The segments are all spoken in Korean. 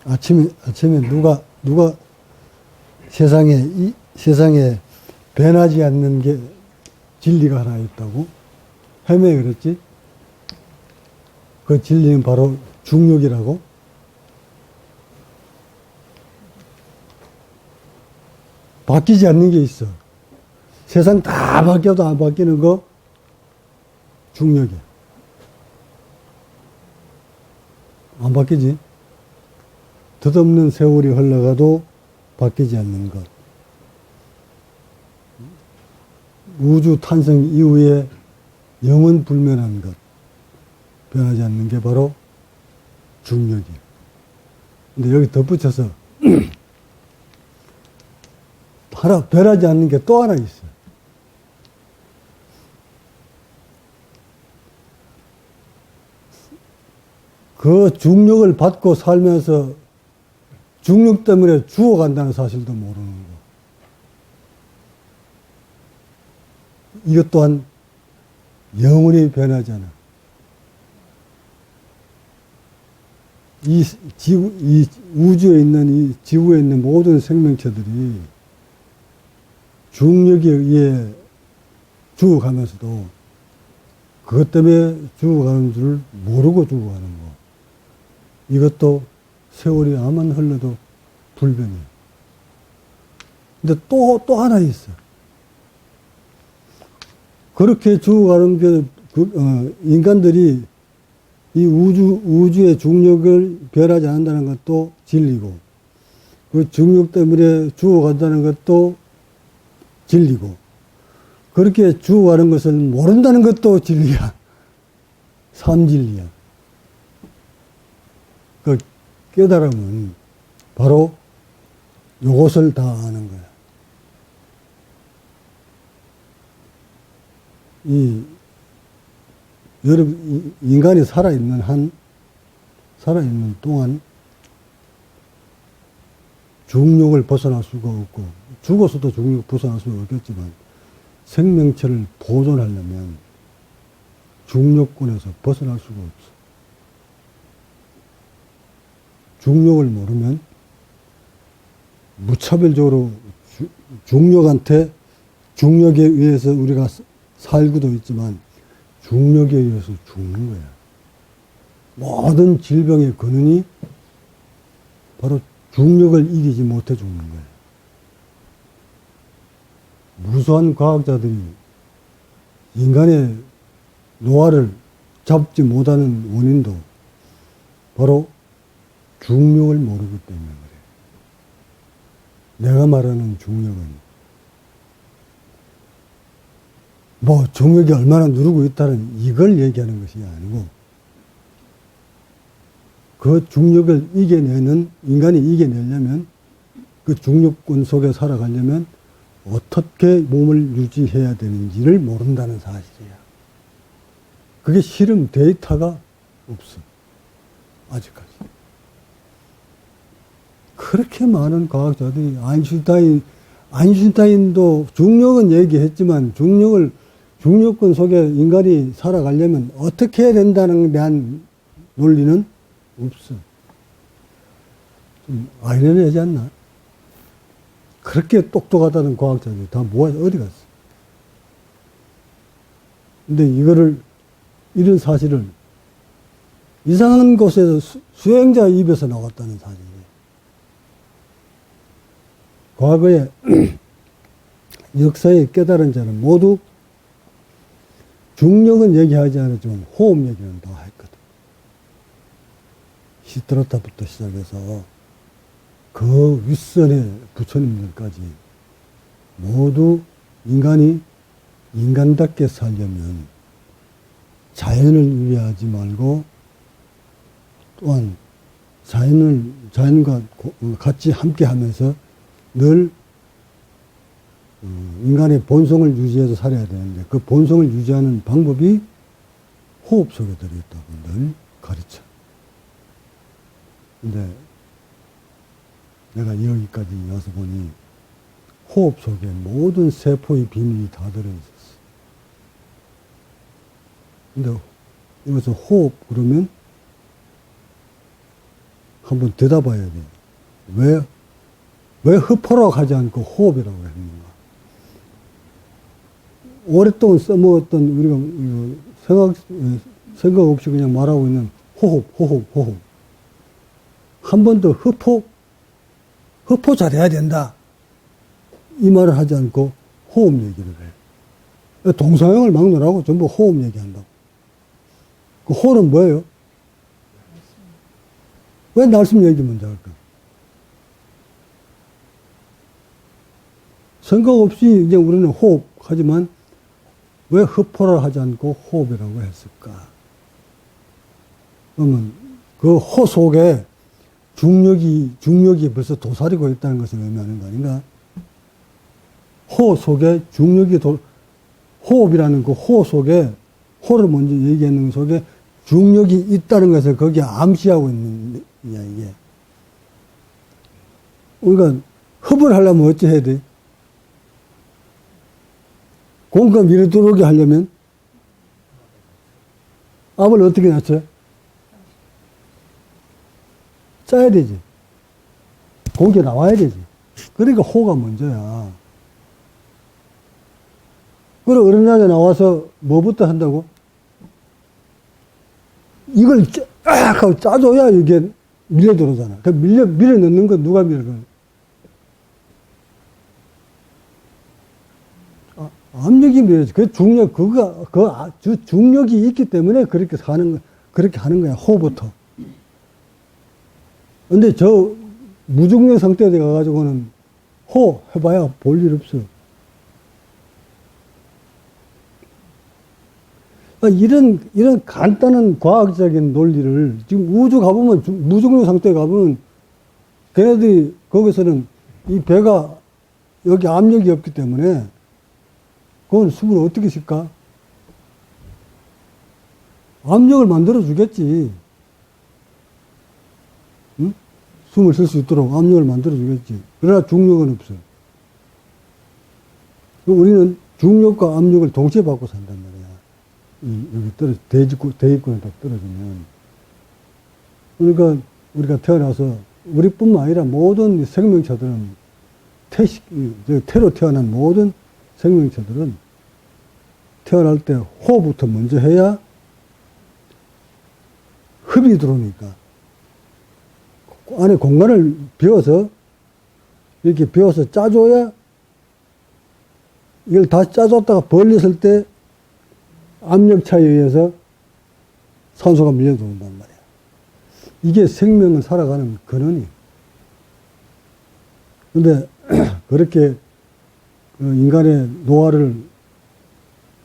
아침에 누가 세상에 변하지 않는 게 진리가 하나 있다고? 헤매 그랬지? 그 진리는 바로 중력이라고? 바뀌지 않는 게 있어. 세상 다 바뀌어도 안 바뀌는 거 중력이야. 안 바뀌지? 덧없는 세월이 흘러가도 바뀌지 않는 것. 우주 탄생 이후에 영원 불면한 것. 변하지 않는 게 바로 중력이야. 근데 여기 덧붙여서 하나 변하지 않는 게 또 하나 있어. 그 중력을 받고 살면서 중력 때문에 죽어간다는 사실도 모르는 거. 이것 또한 영원히 변하잖아. 이 우주에 있는, 이 지구에 있는 모든 생명체들이 중력에 의해 죽어가면서도 그것 때문에 죽어가는 줄 모르고 죽어가는 거. 이것도 세월이 아만 흘러도 불변이에요. 근데 또 하나 있어. 그렇게 죽어가는 게, 인간들이 이 우주의 중력을 변하지 않는다는 것도 진리고, 그 중력 때문에 죽어간다는 것도 진리고, 그렇게 죽어가는 것을 모른다는 것도 진리야. 삼진리야. 그 깨달음은 바로 요것을 다 아는 거야. 여러분, 인간이 살아있는 동안 중력을 벗어날 수가 없고, 죽어서도 중력 벗어날 수가 없겠지만, 생명체를 보존하려면 중력권에서 벗어날 수가 없어. 중력을 모르면 무차별적으로 중력에 의해서 우리가 살고도 있지만 중력에 의해서 죽는 거야. 모든 질병의 근원이 바로 중력을 이기지 못해 죽는 거야. 무수한 과학자들이 인간의 노화를 잡지 못하는 원인도 바로 중력을 모르기 때문에 그래. 내가 말하는 중력은 중력이 얼마나 누르고 있다는 이걸 얘기하는 것이 아니고, 그 중력을 인간이 이겨내려면, 그 중력권 속에 살아가려면 어떻게 몸을 유지해야 되는지를 모른다는 사실이야. 그게 실험 데이터가 없어. 아직까지. 그렇게 많은 과학자들이, 아인슈타인도 중력은 얘기했지만 중력권 속에 인간이 살아가려면 어떻게 해야 된다는 데 대한 논리는 없어. 좀 아이러니하지 않나? 그렇게 똑똑하다는 과학자들이 다 모아서 어디 갔어? 근데 이런 사실을 이상한 곳에서 수행자 입에서 나왔다는 사실이에요. 과거에 역사에 깨달은 자는 모두 중력은 얘기하지 않았지만 호흡 얘기는 다 했거든. 시드라타부터 시작해서 그 윗선의 부처님들까지 모두 인간이 인간답게 살려면 자연을 위하지 말고, 또한 자연과 같이 함께 하면서 늘 인간의 본성을 유지해서 살아야 되는데, 그 본성을 유지하는 방법이 호흡 속에 들어있다고 늘 가르쳐. 근데 내가 여기까지 와서 보니 호흡 속에 모든 세포의 비밀이 다 들어있었어. 근데 여기서 호흡 그러면 한번 들여다봐야 돼. 왜 흡호라고 하지 않고 호흡이라고 했는가? 오랫동안 써먹었던 우리가 생각 없이 그냥 말하고 있는 호흡. 한 번 더 흡호 잘해야 된다. 이 말을 하지 않고 호흡 얘기를 해. 동서양을 막느라고 전부 호흡 얘기한다고. 그 호는 뭐예요? 왜 날숨 얘기 먼저 할까? 생각 없이 이제 우리는 호흡 하지만 왜 흡호를 하지 않고 호흡이라고 했을까? 그러면 그 호 속에 중력이 벌써 도사리고 있다는 것을 의미하는 거 아닌가? 호 속에 호흡이라는 그 호 속에, 호를 먼저 얘기하는 속에 중력이 있다는 것을 거기에 암시하고 있는 이야기에. 그러니까 흡을 하려면 어찌 해야 돼? 공과 밀어 들어오게 하려면 압을 어떻게 낮춰요? 짜야 되지. 공기 나와야 되지. 그러니까 호가 먼저야. 그래, 어른나게 나와서 뭐부터 한다고? 이걸 쫙 하고 짜줘야 이게 밀려 들어오잖아. 그 밀려 넣는 건 누가 밀어? 압력이 밀어야지. 그 중력, 중력이 있기 때문에 그렇게 하는 거야. 호부터. 근데 저 무중력 상태에 가가지고는 호 해봐야 볼 일 없어. 이런 간단한 과학적인 논리를 지금 우주 가보면, 무중력 상태에 가보면 걔네들이 거기서는 이 배가 여기 압력이 없기 때문에 그건 숨을 어떻게 쉴까? 압력을 만들어 주겠지. 응? 숨을 쉴 수 있도록 압력을 만들어 주겠지. 그러나 중력은 없어. 우리는 중력과 압력을 동시에 받고 산단 말이야. 여기 대입권에 딱 떨어지면. 그러니까 우리가 태어나서 우리뿐만 아니라 모든 생명체들은 태로 태어난 모든 생명체들은 태어날 때 호부터 먼저 해야 흡이 들어오니까 안에 공간을 비워서 이렇게 비워서 짜줘야 이걸 다시 짜줬다가 벌렸을 때 압력차에 의해서 산소가 밀려 들어온단 말이야. 이게 생명을 살아가는 근원이에요. 근데 그렇게 인간의 노화를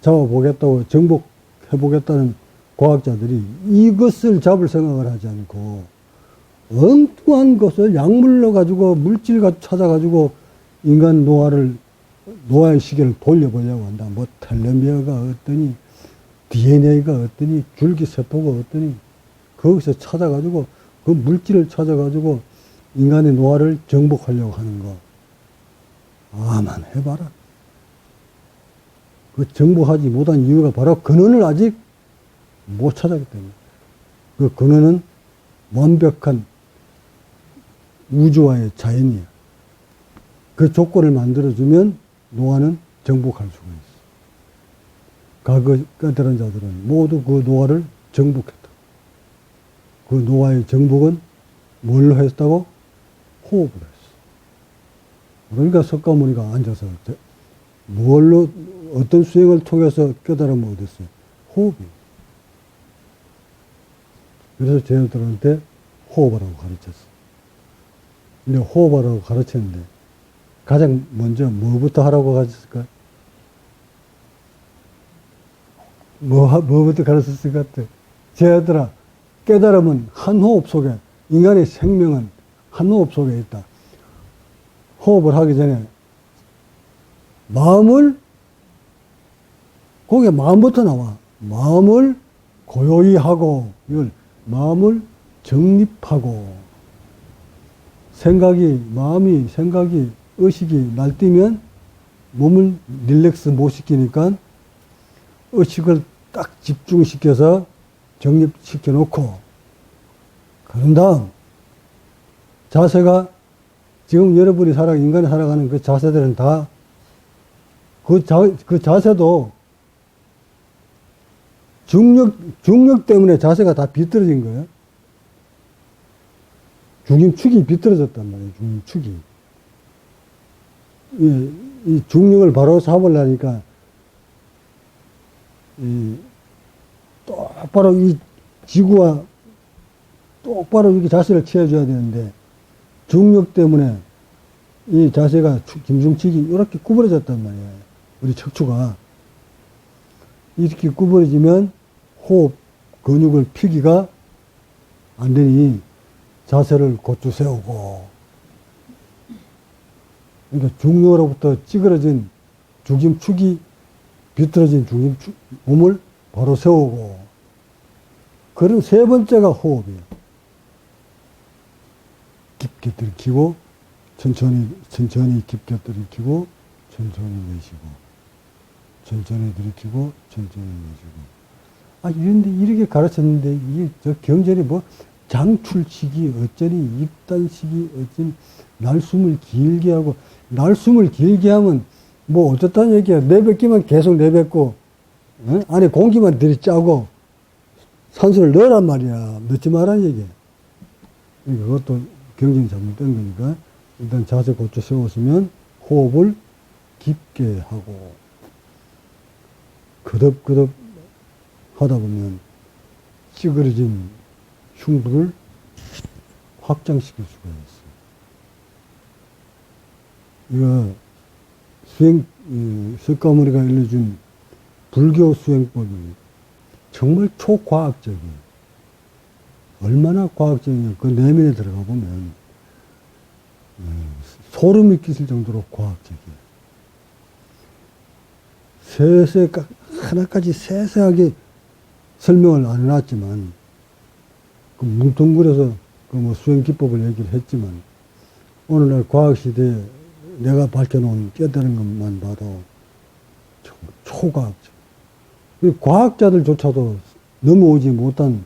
잡아보겠다고 정복해보겠다는 과학자들이 이것을 잡을 생각을 하지 않고 엉뚱한 것을 약물로 가지고 물질 찾아가지고 인간 노화의 시계를 돌려보려고 한다. 뭐 텔레미어가 어떠니 DNA가 어떠니 줄기세포가 어떠니 거기서 찾아가지고 그 물질을 찾아가지고 인간의 노화를 정복하려고 하는 거. 아만 해봐라. 그 정복하지 못한 이유가 바로 근원을 아직 못 찾았기 때문에. 그 근원은 완벽한 우주와의 자연이야. 그 조건을 만들어주면 노화는 정복할 수가 있어. 과거 깨달은 자들은 모두 그 노화를 정복했다. 그 노화의 정복은 뭘로 했다고? 호흡을 했어. 그러니까 석가모니가 앉아서 뭘로 어떤 수행을 통해서 깨달음을 얻었어요? 호흡이. 그래서 제자들한테 호흡하라고 가르쳤어. 근데 호흡하라고 가르쳤는데 가장 먼저 뭐부터 하라고 가르쳤을까? 뭐부터 가르쳤을 것 같아? 제자들아, 깨달음은 한 호흡 속에, 인간의 생명은 한 호흡 속에 있다. 호흡을 하기 전에 거기에 마음부터 나와. 마음을 고요히 하고, 이걸 마음을 정립하고, 생각이, 의식이 날뛰면 몸을 릴렉스 못 시키니까 의식을 딱 집중시켜서 정립시켜 놓고, 그런 다음 자세가 지금 여러분이 인간이 살아가는 그 자세들은 다 그 자세도 중력 때문에 자세가 다 비뚤어진 거예요. 중심축이 비뚤어졌단 말이에요. 중심축이. 이 중력을 바로 잡으려니까 똑바로 이 지구와 똑바로 이렇게 자세를 취해줘야 되는데 중력 때문에 이 자세가 김중축이 이렇게 구부러졌단 말이에요. 우리 척추가 이렇게 구부러지면 호흡 근육을 피기가 안 되니 자세를 곧주 세우고, 그러니까 중력으로부터 찌그러진 중심축이 비틀어진 중심축 몸을 바로 세우고, 그런 세 번째가 호흡이에요. 깊게 들이키고 천천히 깊게 들이키고 천천히 내쉬고, 천천히 들이키고 천천히 내쉬고. 아, 이렇게 가르쳤는데 이게 저 경전이 뭐 장출치기 어쩌니 입단식이 어쩌니 날숨을 길게 하고, 날숨을 길게 하면 뭐 어쩌다는 얘기야. 내뱉기만 계속 내뱉고, 안에 공기만 들이짜고 산소를 넣으란 말이야. 넣지 말란 얘기야. 그것도 경전이 잘못된 거니까 일단 자세 고쳐 세웠으면 호흡을 깊게 하고 끄덕끄덕 하다 보면 찌그러진 흉부를 확장시킬 수가 있어요. 이거 석가모니가 알려준 불교 수행법이 정말 초과학적이에요. 얼마나 과학적이냐. 그 내면에 들어가 보면 소름이 끼칠 정도로 과학적이에요. 하나까지 세세하게 설명을 안 해놨지만, 그 뭉뚱그려서 그 뭐 수행 기법을 얘기를 했지만, 오늘날 과학시대에 내가 밝혀놓은 깨달은 것만 봐도 정말 초과학적. 과학자들조차도 넘어오지 못한,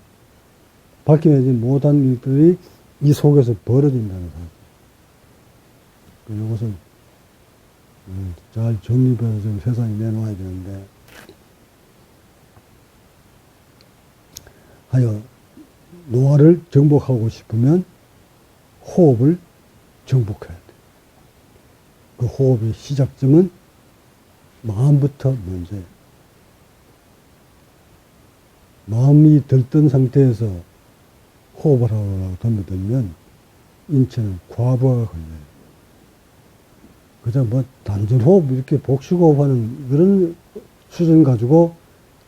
밝혀내지 못한 일들이 이 속에서 벌어진다는 사실. 이것을 잘 정립해서 좀 세상에 내놓아야 되는데, 하여 노화를 정복하고 싶으면 호흡을 정복해야 돼. 그 호흡의 시작점은 마음부터 먼저예요. 마음이 들뜬 상태에서 호흡을 하려고 덤벼들면 인체는 과부하가 걸려요. 그저 뭐 단전호흡, 이렇게 복식호흡하는 그런 수준 가지고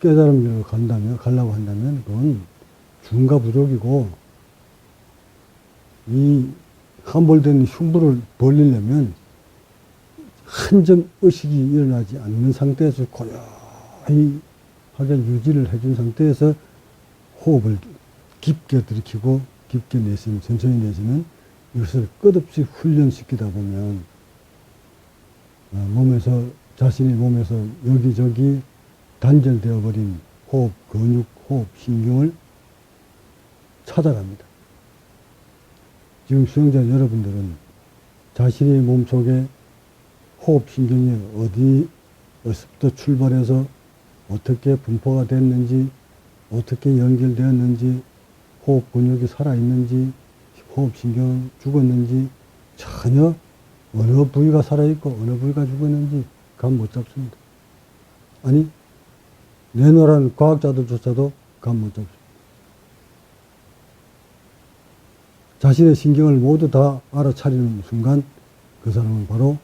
깨달음으로 가려고 한다면 그건 중과부족이고, 이 함몰된 흉부를 벌리려면 한 점 의식이 일어나지 않는 상태에서 고요히 하게 유지를 해준 상태에서 호흡을 깊게 들이키고 깊게 내쉬는, 천천히 내쉬는 이것을 끝없이 훈련시키다 보면 자신의 몸에서 여기저기 단절되어 버린 호흡 근육, 호흡 신경을 찾아갑니다. 지금 수행자 여러분들은 자신의 몸속에 호흡 신경이 어디서부터 출발해서 어떻게 분포가 됐는지, 어떻게 연결되었는지, 호흡 근육이 살아있는지, 호흡 신경은 죽었는지, 전혀 어느 부위가 살아있고 어느 부위가 죽었는지 감 못 잡습니다. 아니, 내노란 과학자들조차도 감 못 잡습니다. 자신의 신경을 모두 다 알아차리는 순간 그 사람은 바로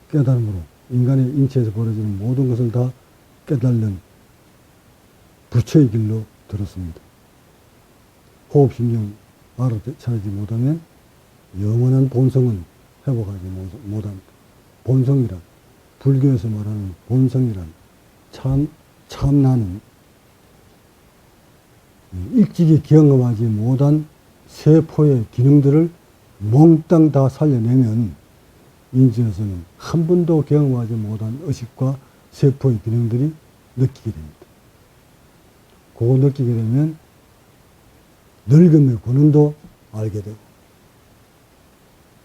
깨달음으로 인간의 인체에서 벌어지는 모든 것을 다 깨달는 부처의 길로 들었습니다. 호흡신경 알아차리지 못하면 영원한 본성은 회복하지 못합니다. 본성이란, 불교에서 말하는 본성이란 참나는 일찍이 경험하지 못한 세포의 기능들을 몽땅 다 살려내면 인지에서는 한 번도 경험하지 못한 의식과 세포의 기능들이 느끼게 됩니다. 그거 느끼게 되면 늙음의 근원도 알게 되고,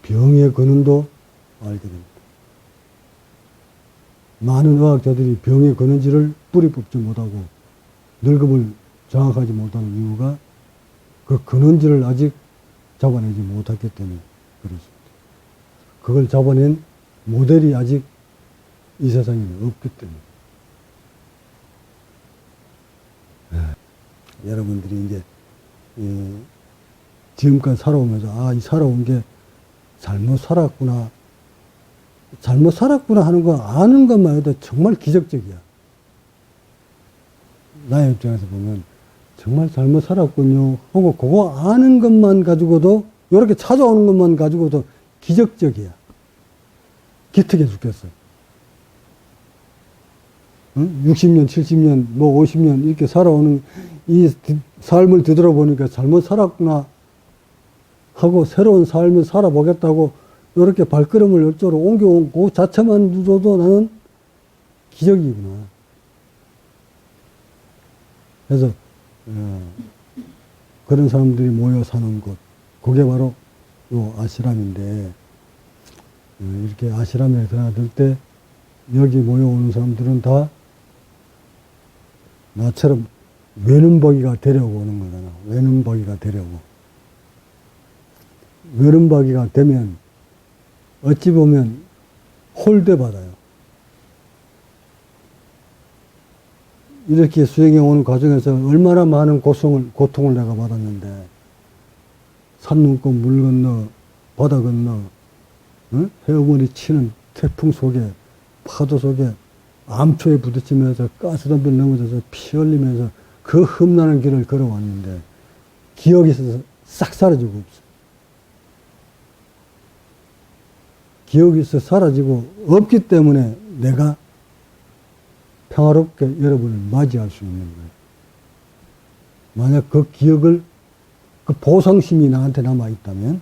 병의 근원도 알게 됩니다. 많은 의학자들이 병의 근원지를 뿌리 뽑지 못하고 늙음을 정확하지 못하는 이유가 그 근원지를 아직 잡아내지 못했기 때문에 그렇습니다. 그걸 잡아낸 모델이 아직 이 세상에 없기 때문에. 여러분들이 이제 지금까지 살아오면서 이 살아온 게 잘못 살았구나 하는 거 아는 것만 해도 정말 기적적이야. 나의 입장에서 보면 정말 잘못 살았군요 하고 그거 아는 것만 가지고도 이렇게 찾아오는 것만 가지고도 기적적이야. 기특해 죽겠어. 응? 60년, 70년, 50년 이렇게 살아오는 이 삶을 뒤돌아보니까 잘못 살았구나 하고 새로운 삶을 살아보겠다고 이렇게 발걸음을 이쪽으로 옮겨온 그 자체만 줘도 나는 기적이구나. 그래서 그런 사람들이 모여 사는 곳, 그게 바로 요 아시람인데, 이렇게 아시람에 들어들 때 여기 모여오는 사람들은 다 나처럼 외눈박이가 되려고 오는 거잖아. 외눈박이가 되려고. 외눈박이가 되면 어찌 보면 홀대받아요. 이렇게 수행해 오는 과정에서 얼마나 많은 고통을 내가 받았는데, 산 넘고 물 건너, 바다 건너, 헤어머니 치는 태풍 속에, 파도 속에, 암초에 부딪히면서 가스덤불 넘어져서 피 흘리면서 그 흠나는 길을 걸어왔는데, 기억이 있어서 싹 사라지고 없어. 기억이 있어 사라지고 없기 때문에 내가 평화롭게 여러분을 맞이할 수 있는 거예요. 만약 그 기억을, 그 보상심이 나한테 남아있다면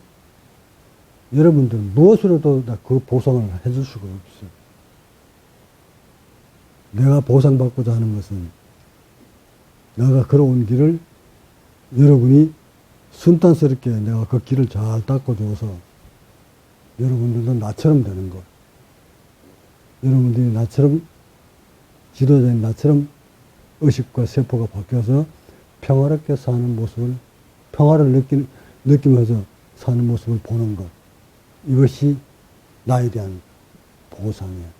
여러분들은 무엇으로도 다 그 보상을 해줄 수가 없어요. 내가 보상받고자 하는 것은 내가 걸어온 길을 여러분이 순탄스럽게 내가 그 길을 잘 닦아줘서 여러분들도 나처럼 되는 것. 여러분들이 나처럼, 지도자인 나처럼 의식과 세포가 바뀌어서 평화롭게 사는 모습을, 평화를 느끼면서 사는 모습을 보는 것. 이것이 나에 대한 보상이에요.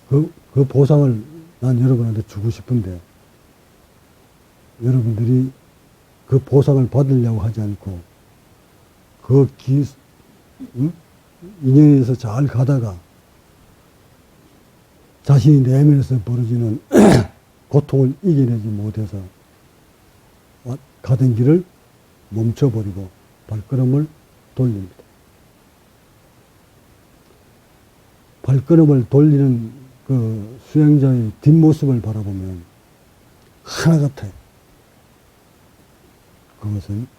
그 보상을 난 여러분한테 주고 싶은데, 여러분들이 그 보상을 받으려고 하지 않고, 그 인연에서 잘 가다가 자신이 내면에서 벌어지는 고통을 이겨내지 못해서 가던 길을 멈춰버리고 발걸음을 돌립니다. 발걸음을 돌리는 그 수행자의 뒷모습을 바라보면 하나 같아요. 그것은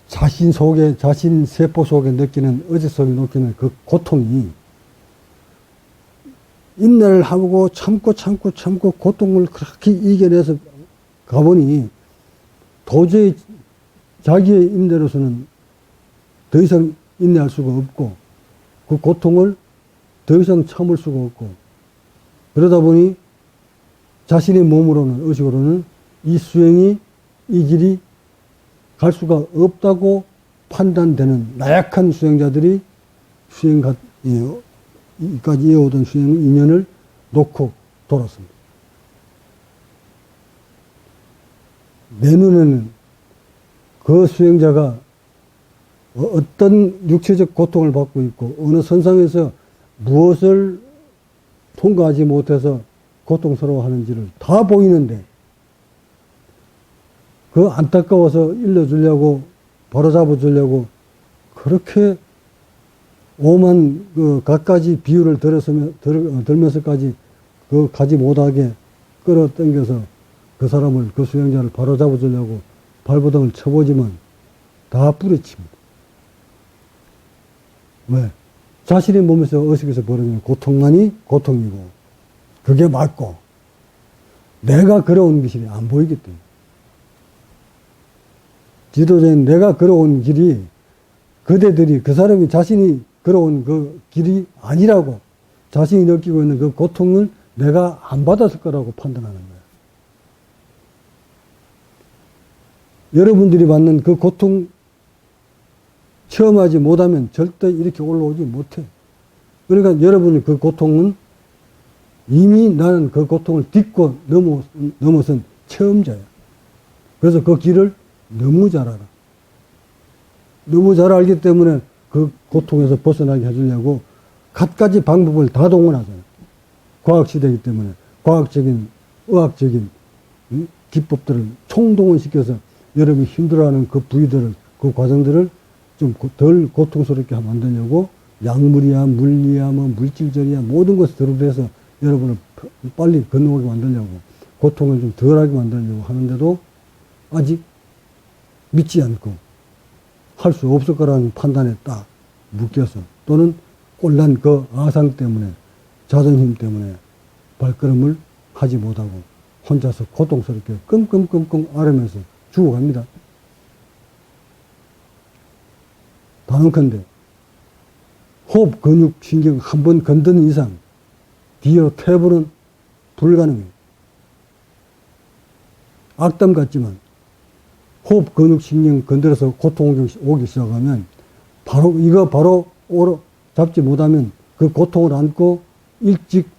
자신 속에, 자신 세포 속에 느끼는, 의식 속에 느끼는 그 고통이 인내를 하고 참고 고통을 그렇게 이겨내서 가보니 도저히 자기의 인내로서는 더 이상 인내할 수가 없고 그 고통을 더 이상 참을 수가 없고 그러다 보니 자신의 몸으로는, 의식으로는 이 수행이, 이 길이 갈 수가 없다고 판단되는 나약한 수행자들이 수행까지 이어오던 수행 인연을 놓고 돌았습니다. 내 눈에는 그 수행자가 어떤 육체적 고통을 받고 있고 어느 선상에서 무엇을 통과하지 못해서 고통스러워하는지를 다 보이는데 그 안타까워서 일러주려고, 바로잡아주려고, 그렇게 오만 그 갖가지 비유를 들면서까지 그 가지 못하게 끌어당겨서 그 사람을, 그 수행자를 바로잡아주려고 발버둥을 쳐보지만 다 뿌리칩니다. 왜? 자신의 몸에서, 의식에서 벌어지는 고통만이 고통이고, 그게 맞고, 내가 걸어온 것이 안 보이기 때문에. 지도자인 내가 걸어온 길이 그대들이 그 사람이 자신이 걸어온 그 길이 아니라고 자신이 느끼고 있는 그 고통을 내가 안 받았을 거라고 판단하는 거예요. 여러분들이 받는 그 고통 체험하지 못하면 절대 이렇게 올라오지 못해. 그러니까 여러분의 그 고통은 이미 나는 그 고통을 딛고 넘어선 체험자야. 그래서 그 길을 너무 잘 알아. 너무 잘 알기 때문에 그 고통에서 벗어나게 해주려고 갖가지 방법을 다 동원하잖아. 과학시대이기 때문에 과학적인, 의학적인 기법들을 총동원시켜서 여러분이 힘들어하는 그 부위들을, 그 과정들을 좀 덜 고통스럽게 만들려고 약물이야, 물리야, 뭐 물질절이야, 모든 것을 들어대서 여러분을 빨리 건너오게 만들려고, 고통을 좀 덜하게 만들려고 하는데도 아직 믿지 않고 할 수 없을 거라는 판단에 딱 묶여서, 또는 꼴난 그 아상 때문에, 자존심 때문에 발걸음을 하지 못하고 혼자서 고통스럽게 끙끙끙끙 앓으면서 죽어갑니다. 단언컨대 호흡 근육 신경 한 번 건드는 이상 뒤로 퇴보는 불가능해요. 악담 같지만 호흡 근육 신경 건드려서 고통 오기 시작하면 바로 잡지 못하면 그 고통을 안고 일찍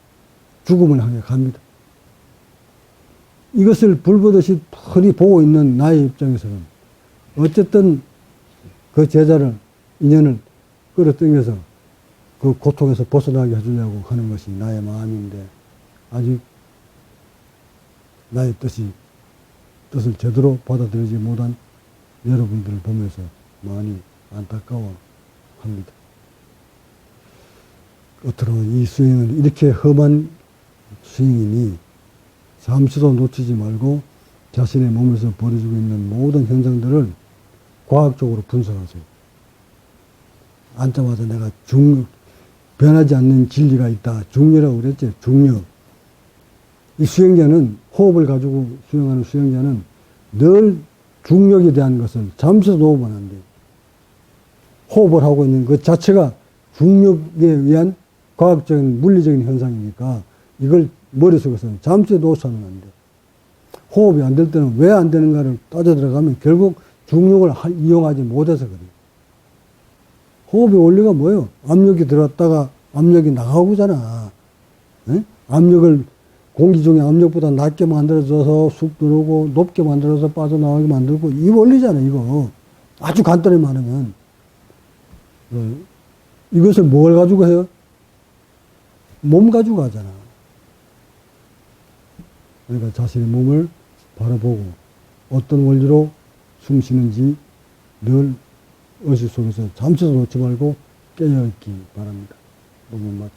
죽음을 향해 갑니다. 이것을 불보듯이 뻔히 보고 있는 나의 입장에서는 어쨌든 그 제자를, 인연을 끌어당겨서 그 고통에서 벗어나게 해주려고 하는 것이 나의 마음인데, 아직 나의 뜻을 제대로 받아들이지 못한 여러분들을 보면서 많이 안타까워합니다. 어떠로 이 수행은 이렇게 험한 수행이니 잠시도 놓치지 말고 자신의 몸에서 벌어지고 있는 모든 현상들을 과학적으로 분석하세요. 앉자마자 내가 변하지 않는 진리가 있다. 중력이라고 그랬지. 중력. 이 수행자는, 호흡을 가지고 수행하는 수행자는 늘 중력에 대한 것을 잠시도 놓으면 안 돼요. 호흡을 하고 있는 것 자체가 중력에 의한 과학적인, 물리적인 현상이니까 이걸 머릿속에서는 잠시 놓쳐서는 안 돼요. 호흡이 안 될 때는 왜 안 되는가를 따져 들어가면 결국 중력을 이용하지 못해서 그래요. 호흡의 원리가 뭐예요? 압력이 들어갔다가 압력이 나가고잖아. 네? 압력을, 공기 중에 압력보다 낮게 만들어져서 쑥 들어오고 높게 만들어서 빠져나가게 만들고, 이 원리잖아, 이거. 아주 간단히 말하면. 이것을 뭘 가지고 해요? 몸 가지고 하잖아. 그러니까 자신의 몸을 바라보고 어떤 원리로 숨 쉬는지 늘 의식 속에서 잠시도 놓지 말고 깨어있기 바랍니다. 몸을 맞춰.